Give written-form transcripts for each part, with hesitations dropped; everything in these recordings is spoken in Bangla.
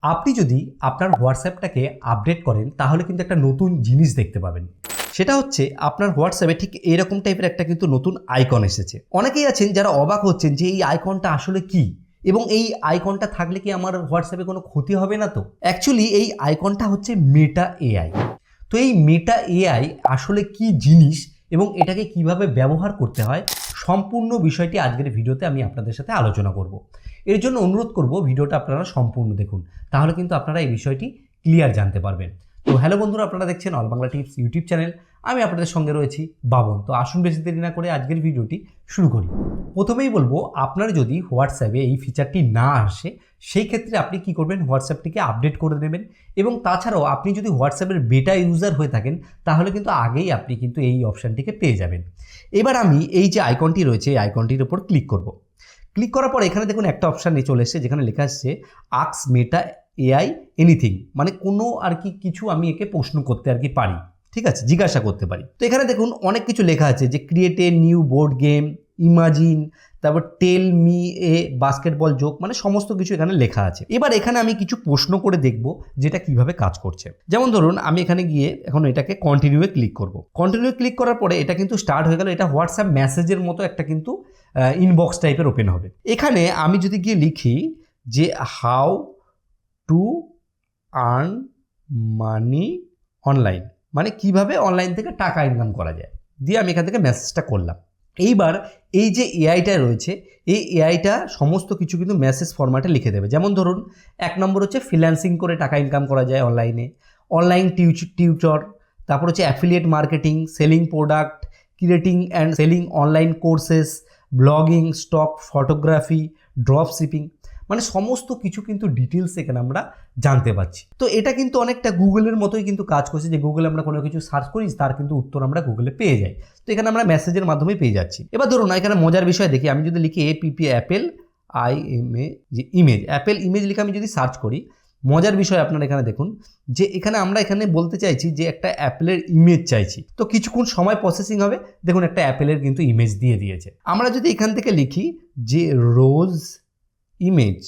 আপনি যদি আপনার হোয়াটসঅ্যাপটাকে আপডেট করেন তাহলে কিন্তু একটা নতুন জিনিস দেখতে পাবেন। সেটা হচ্ছে আপনার হোয়াটসঅ্যাপে ঠিক এরকম টাইপের একটা কিন্তু নতুন আইকন এসেছে। অনেকেই আছেন যারা অবাক হচ্ছেন যে এই আইকনটা আসলে কি এবং এই আইকনটা থাকলে কি আমার হোয়াটসঅ্যাপে কোনো ক্ষতি হবে না তো। অ্যাকচুয়ালি এই আইকনটা হচ্ছে মেটা এআই। তো এই মেটা এআই আসলে কি জিনিস এবং এটাকে কিভাবে ব্যবহার করতে হয় সম্পূর্ণ বিষয়টি আজকের ভিডিওতে আমি আপনাদের সাথে আলোচনা করব। এর জন্য অনুরোধ করব ভিডিওটা আপনারা সম্পূর্ণ দেখুন, তাহলে কিন্তু আপনারা এই বিষয়টি ক্লিয়ার জানতে পারবেন। তো হ্যালো বন্ধুরা, আপনারা দেখছেন all Bangla tips YouTube channel. আমি আপনাদের সঙ্গে রয়েছি বাবন। তো আসুন বেশি দেরি না করে আজকের ভিডিওটি শুরু করি। প্রথমেই বলবো, আপনার যদি হোয়াটসঅ্যাপে এই ফিচারটি না আসে সেই ক্ষেত্রে আপনি কি করবেন, হোয়াটসঅ্যাপটিকে আপডেট করে নেবেন। এবং তাছাড়াও আপনি যদি হোয়াটসঅ্যাপের বেটা ইউজার হয়ে থাকেন তাহলে কিন্তু আগেই আপনি কিন্তু এই অপশানটিকে পেয়ে যাবেন। এবার আমি এই যে আইকনটি রয়েছে এই আইকনটির উপর ক্লিক করব। ক্লিক করার পর এখানে দেখুন একটা অপশান নিয়ে চলে এসেছে যেখানে লেখা আসছে আস্ক মেটা এআই এনিথিং, মানে কোনো আর কি কিছু আমি একে প্রশ্ন করতে আর কি পারি, ঠিক আছে, জিজ্ঞাসা করতে পারি। তো এখানে দেখুন অনেক কিছু লেখা আছে যে create a new board game, imagine, তারপর tell me a basketball joke, মানে সমস্ত কিছু এখানে লেখা আছে। এবার এখানে আমি কিছু প্রশ্ন করে দেখব যেটা কিভাবে কাজ করছে। যেমন ধরুন আমি এখানে গিয়ে এখন এটাকে কন্টিনিউয়ে ক্লিক করব। কন্টিনিউ ক্লিক করার পরে এটা কিন্তু স্টার্ট হয়ে গেল। এটা হোয়াটসঅ্যাপ মেসেজের মতো একটা কিন্তু ইনবক্স টাইপের ওপেন হবে। এখানে আমি যদি গিয়ে লিখি যে how to earn money online, মানে কিভাবে অনলাইন থেকে টাকা ইনকাম করা যায়, দিয়ে আমি এখান থেকে মেসেজটা করলাম। এইবার এই যে এআইটা রয়েছে এই এআইটা সমস্ত কিছু কিন্তু মেসেজ ফরম্যাটে লিখে দেবে। যেমন ধরুন 1 নম্বর হচ্ছে ফ্রিল্যান্সিং করে টাকা ইনকাম করা যায় অনলাইনে, অনলাইন টিউটর, তারপর হচ্ছে affiliate marketing, selling product, creating and selling online courses, blogging, stock photography, drop shipping, মানে সমস্ত কিছু কিন্তু ডিটেলস এখানে আমরা জানতে পারছি। তো এটা কিন্তু অনেকটা গুগলের মতোই কিন্তু কাজ করছে, যে গুগলে আমরা কোনো কিছু সার্চ করি তার কিন্তু উত্তর আমরা গুগলে পেয়ে যাই। তো এখানে আমরা মেসেজের মাধ্যমে পেয়ে যাচ্ছি। এবার ধরুন এখানে মজার বিষয় দেখি, আমি যদি লিখি এপিপি অ্যাপেল আইএমএ যে ইমেজ, অ্যাপেল ইমেজ লিখে আমি যদি সার্চ করি, মজার বিষয় আপনারা এখানে দেখুন যে আমরা এখানে বলতে চাইছি যে একটা অ্যাপেলের ইমেজ চাইছি। তো কিছুক্ষণ সময় প্রসেসিং হবে, দেখুন একটা অ্যাপেলের কিন্তু ইমেজ দিয়ে দিয়েছে। আমরা যদি এখান থেকে লিখি যে রোজ ইমেজ,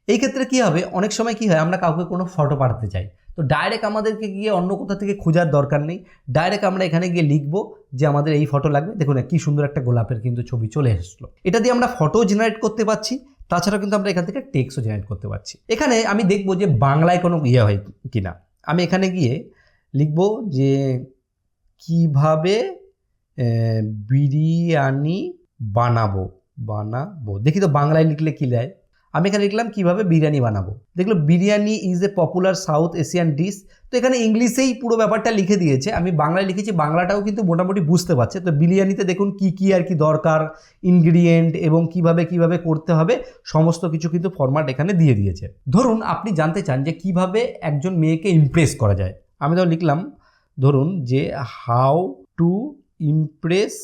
এই ক্ষেত্রে কি হবে, অনেক সময় কি হয় আমরা কাউকে কোনো ফটো পাঠাতে চাই, তো ডাইরেক্ট আমাদেরকে গিয়ে অন্য কোথা থেকে খোঁজার দরকার নেই, ডাইরেক্ট আমরা এখানে গিয়ে লিখবো যে আমাদের এই ফটো লাগবে। দেখুন কি সুন্দর একটা গোলাপের কিন্তু ছবি চলে আসলো। এটা দিয়ে আমরা ফটো জেনারেট করতে পারছি, তাছাড়া কিন্তু আমরা এখান থেকে টেক্সটও জেনারেট করতে পারছি। এখানে আমি দেখবো যে বাংলায় কোনো ইয়ে হয় কিনা। আমি এখানে গিয়ে লিখবো যে কিভাবে বিরিয়ানি বানাবো, দেখি তো বাংলায় লিখলে কি দেয়। আমি এখানে লিখলাম কিভাবে বিরিয়ানি বানাবো, দেখলো biryani is a popular south Asian dish. তো এখানে ইংলিশেই পুরো ব্যাপারটা লিখে দিয়েছে, আমি বাংলায় লিখেছি, বাংলাটাও কিন্তু মোটামুটি বুঝতে পারছে। তো বিরিয়ানিতে দেখুন কি কি আর কি দরকার, ইনগ্রিডিয়েন্ট এবং কিভাবে করতে হবে সমস্ত কিছু কিন্তু ফরম্যাট এখানে দিয়ে দিয়েছে। ধরুন আপনি জানতে চান যে কিভাবে একজন মেয়েকে ইমপ্রেস করা যায়, আমি তো লিখলাম ধরুন যে how to Impress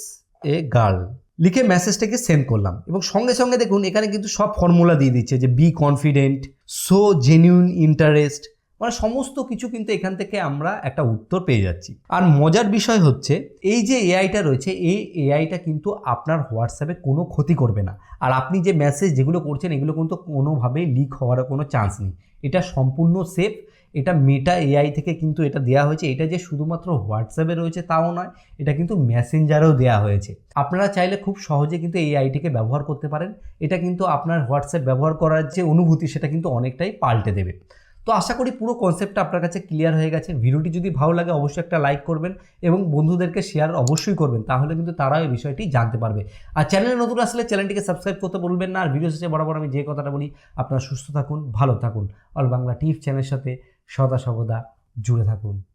a girl, লিখে মেসেজটাকে সেন্ড করলাম এবং সঙ্গে সঙ্গে দেখুন এখানে কিন্তু সব ফর্মুলা দিয়ে দিচ্ছে যে be confident, show genuine interest, মানে সমস্ত কিছু কিন্তু এখান থেকে আমরা একটা উত্তর পেয়ে যাচ্ছি। আর মজার বিষয় হচ্ছে এই যে এআইটা রয়েছে এই এআইটা কিন্তু আপনার হোয়াটসঅ্যাপে কোনো ক্ষতি করবে না। আর আপনি যে মেসেজ যেগুলো করছেন এগুলো কিন্তু কোনোভাবেই লিক হওয়ার কোনো চান্স নেই, এটা সম্পূর্ণ সেফ। এটা মেটা এআই থেকে কিন্তু এটা দেওয়া হয়েছে। এটা যে শুধুমাত্র হোয়াটসঅ্যাপে রয়েছে তাও নয়, এটা কিন্তু মেসেঞ্জারেও দেওয়া হয়েছে। আপনারা চাইলে খুব সহজে কিন্তু এই আইটিকে ব্যবহার করতে পারেন। এটা কিন্তু আপনার হোয়াটসঅ্যাপ ব্যবহার করার যে অনুভূতি সেটা কিন্তু অনেকটাই পাল্টে দেবে। তো আশা করি পুরো কনসেপ্টটা আপনার কাছে ক্লিয়ার হয়ে গেছে। ভিডিওটি যদি ভালো লাগে অবশ্যই একটা লাইক করবেন এবং বন্ধুদেরকে শেয়ার অবশ্যই করবেন, তাহলে কিন্তু তারাও এই বিষয়টি জানতে পারবে। আর চ্যানেলে নতুন আসলে চ্যানেলটিকে সাবস্ক্রাইব করতে বলবেন না। আর ভিডিও শেষে বরাবর আমি যে কথাটা বলি, আপনারা সুস্থ থাকুন, ভালো থাকুন, অল বাংলা টিপস চ্যানেলের সাথে সদা সর্বদা জুড়ে থাকুন।